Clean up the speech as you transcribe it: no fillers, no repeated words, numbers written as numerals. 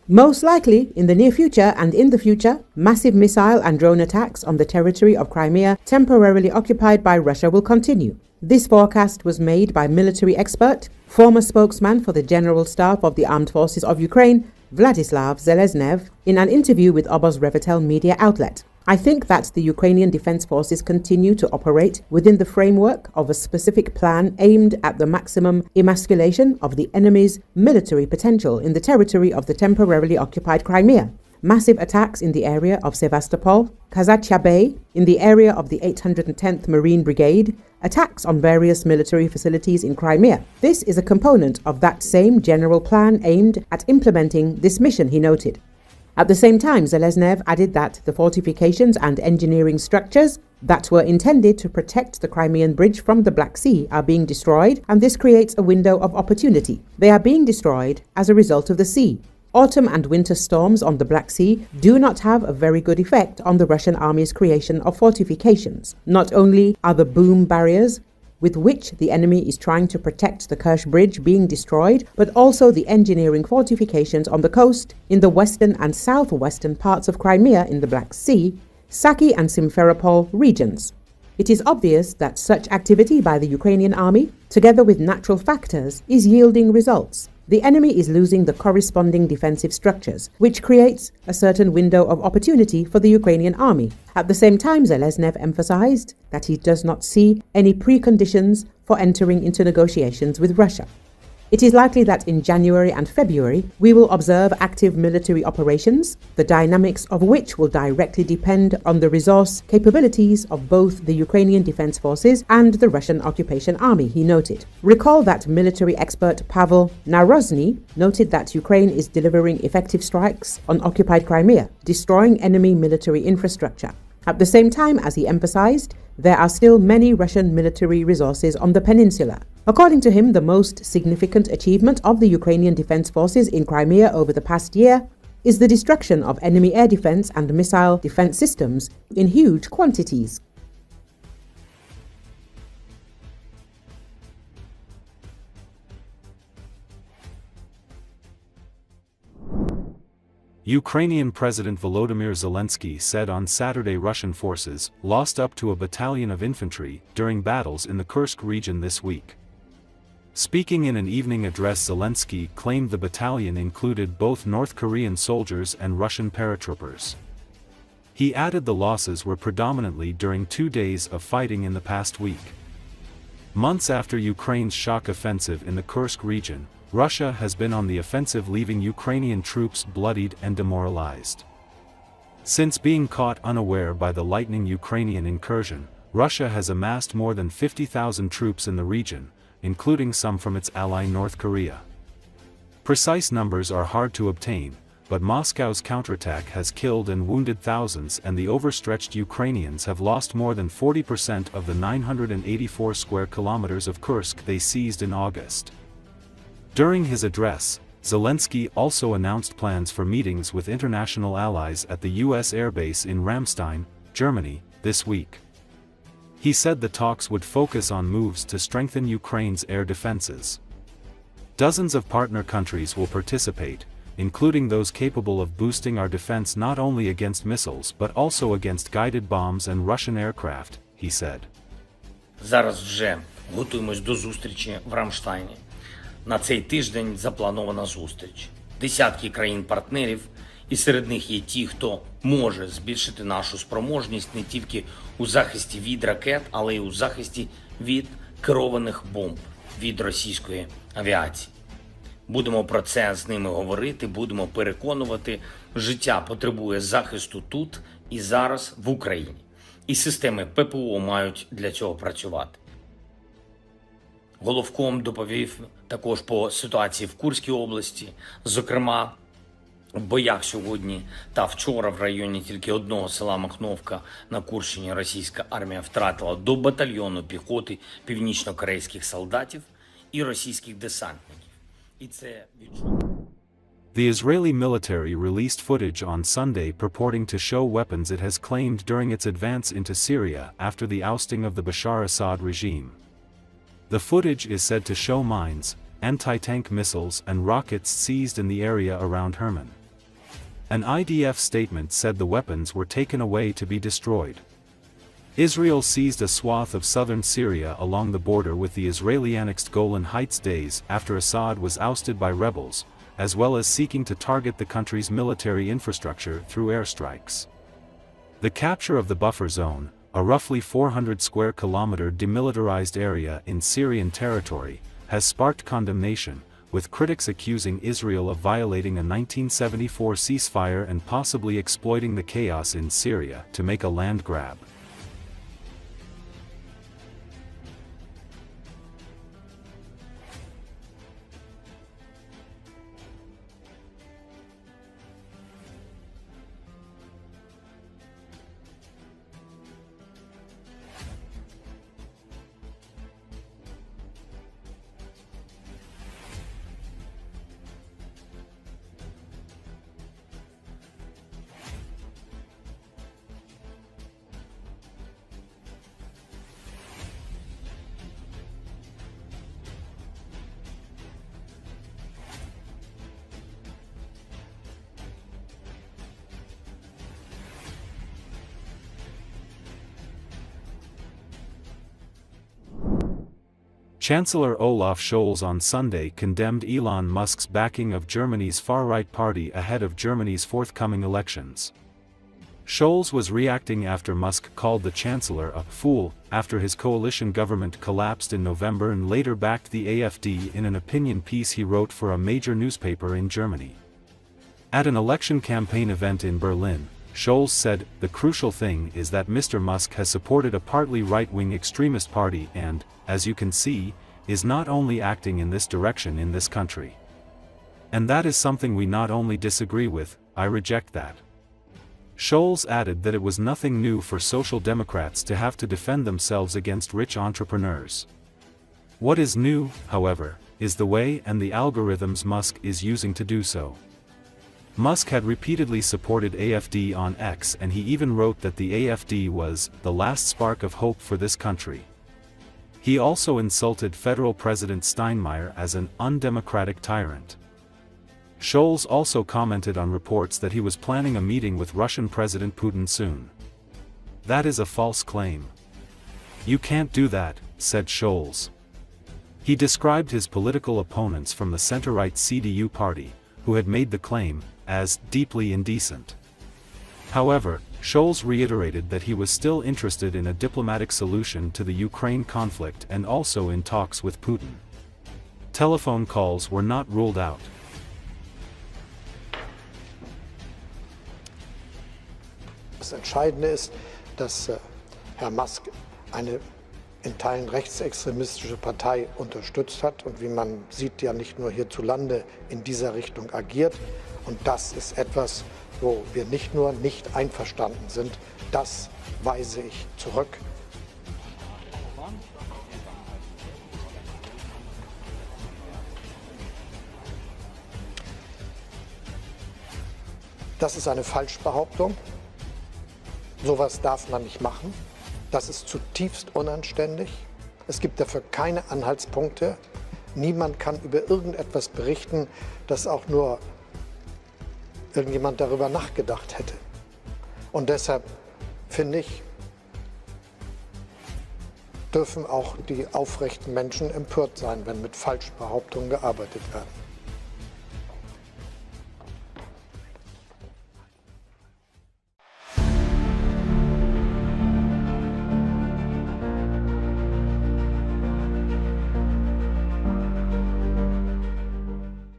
Most likely, in the near future and in the future, massive missile and drone attacks on the territory of Crimea, temporarily occupied by Russia, will continue. This forecast was made by military expert, former spokesman for the General Staff of the Armed Forces of Ukraine, Vladislav Seleznev, in an interview with Obozrevatel media outlet. I think that the Ukrainian Defense Forces continue to operate within the framework of a specific plan aimed at the maximum emasculation of the enemy's military potential in the territory of the temporarily occupied Crimea. Massive attacks in the area of Sevastopol, Kazachya Bay, in the area of the 810th Marine Brigade, attacks on various military facilities in Crimea. This is a component of that same general plan aimed at implementing this mission, he noted. At the same time, Seleznev added that the fortifications and engineering structures that were intended to protect the Crimean bridge from the Black Sea are being destroyed, and this creates a window of opportunity. They are being destroyed as a result of the sea. Autumn and winter storms on the Black Sea do not have a very good effect on the Russian army's creation of fortifications. Not only are the boom barriers with which the enemy is trying to protect the Kursk bridge being destroyed, but also the engineering fortifications on the coast, in the western and southwestern parts of Crimea in the Black Sea, Saki and Simferopol regions. It is obvious that such activity by the Ukrainian army, together with natural factors, is yielding results. The enemy is losing the corresponding defensive structures, which creates a certain window of opportunity for the Ukrainian army. At the same time, Seleznev emphasized that he does not see any preconditions for entering into negotiations with Russia. It is likely that in January and February, we will observe active military operations, the dynamics of which will directly depend on the resource capabilities of both the Ukrainian Defense Forces and the Russian occupation army, he noted. Recall that military expert Pavel Narozny noted that Ukraine is delivering effective strikes on occupied Crimea, destroying enemy military infrastructure. At the same time, as he emphasized, there are still many Russian military resources on the peninsula. According to him, the most significant achievement of the Ukrainian Defense Forces in Crimea over the past year is the destruction of enemy air defense and missile defense systems in huge quantities. Ukrainian President Volodymyr Zelensky said on Saturday Russian forces lost up to a battalion of infantry during battles in the Kursk region this week. Speaking in an evening address, Zelensky claimed the battalion included both North Korean soldiers and Russian paratroopers. He added the losses were predominantly during 2 days of fighting in the past week. Months after Ukraine's shock offensive in the Kursk region, Russia has been on the offensive, leaving Ukrainian troops bloodied and demoralized. Since being caught unaware by the lightning Ukrainian incursion, Russia has amassed more than 50,000 troops in the region, including some from its ally North Korea. Precise numbers are hard to obtain, but Moscow's counterattack has killed and wounded thousands, and the overstretched Ukrainians have lost more than 40% of the 984 square kilometers of Kursk they seized in August. During his address, Zelensky also announced plans for meetings with international allies at the U.S. airbase in Ramstein, Germany, this week. He said the talks would focus on moves to strengthen Ukraine's air defenses. Dozens of partner countries will participate, including those capable of boosting our defense not only against missiles but also against guided bombs and Russian aircraft, he said. Зараз вже готуємось до зустрічі в Рамштайні. На цей тиждень запланована зустріч. Десятки країн-партнерів, і серед них є ті, хто може збільшити нашу спроможність не тільки у захисті від ракет, але й у захисті від керованих бомб, від російської авіації. Будемо про це з ними говорити, будемо переконувати, життя потребує захисту тут і зараз в Україні. І системи ППО мають для цього працювати. Головком доповів також по ситуації в Курській області, зокрема, в боях сьогодні та вчора в районі тільки одного села Махновка на Курщині російська армія втратила до батальйону піхоти північно-корейських солдатів і російських десантників. І це відчуття. The Israeli military released footage on Sunday purporting to show weapons it has claimed during its advance into Syria after the ousting of the Bashar Assad regime. The footage is said to show mines, anti-tank missiles and rockets seized in the area around Herman. An IDF statement said the weapons were taken away to be destroyed. Israel seized a swath of southern Syria along the border with the Israeli-annexed Golan Heights days after Assad was ousted by rebels, as well as seeking to target the country's military infrastructure through airstrikes. The capture of the buffer zone, a roughly 400 square kilometer demilitarized area in Syrian territory, has sparked condemnation, with critics accusing Israel of violating a 1974 ceasefire and possibly exploiting the chaos in Syria to make a land grab. Chancellor Olaf Scholz on Sunday condemned Elon Musk's backing of Germany's far-right party ahead of Germany's forthcoming elections. Scholz was reacting after Musk called the chancellor a fool after his coalition government collapsed in November and later backed the AfD in an opinion piece he wrote for a major newspaper in Germany. At an election campaign event in Berlin, Scholz said, "The crucial thing is that Mr. Musk has supported a partly right-wing extremist party and, as you can see, is not only acting in this direction in this country. And that is something we not only disagree with, I reject that." Scholz added that it was nothing new for Social Democrats to have to defend themselves against rich entrepreneurs. What is new, however, is the way and the algorithms Musk is using to do so. Musk had repeatedly supported AfD on X, and he even wrote that the AfD was the last spark of hope for this country. He also insulted federal President Steinmeier as an undemocratic tyrant. Scholz also commented on reports that he was planning a meeting with Russian President Putin soon. "That is a false claim. You can't do that," said Scholz. He described his political opponents from the center-right CDU party, who had made the claim, as deeply indecent. However, Scholz reiterated that he was still interested in a diplomatic solution to the Ukraine conflict and also in talks with Putin. Telephone calls were not ruled out. Das Entscheidende ist, dass Herr Musk eine in Teilen rechtsextremistische Partei unterstützt hat und wie man sieht, ja nicht nur hierzulande in dieser Richtung agiert. Und das ist etwas, wo wir nicht nur nicht einverstanden sind, das weise ich zurück. Das ist eine Falschbehauptung. Sowas darf man nicht machen. Das ist zutiefst unanständig. Es gibt dafür keine Anhaltspunkte. Niemand kann über irgendetwas berichten, das auch nur irgendjemand darüber nachgedacht hätte. Und deshalb finde ich, dürfen auch die aufrechten Menschen empört sein, wenn mit Falschbehauptungen gearbeitet wird.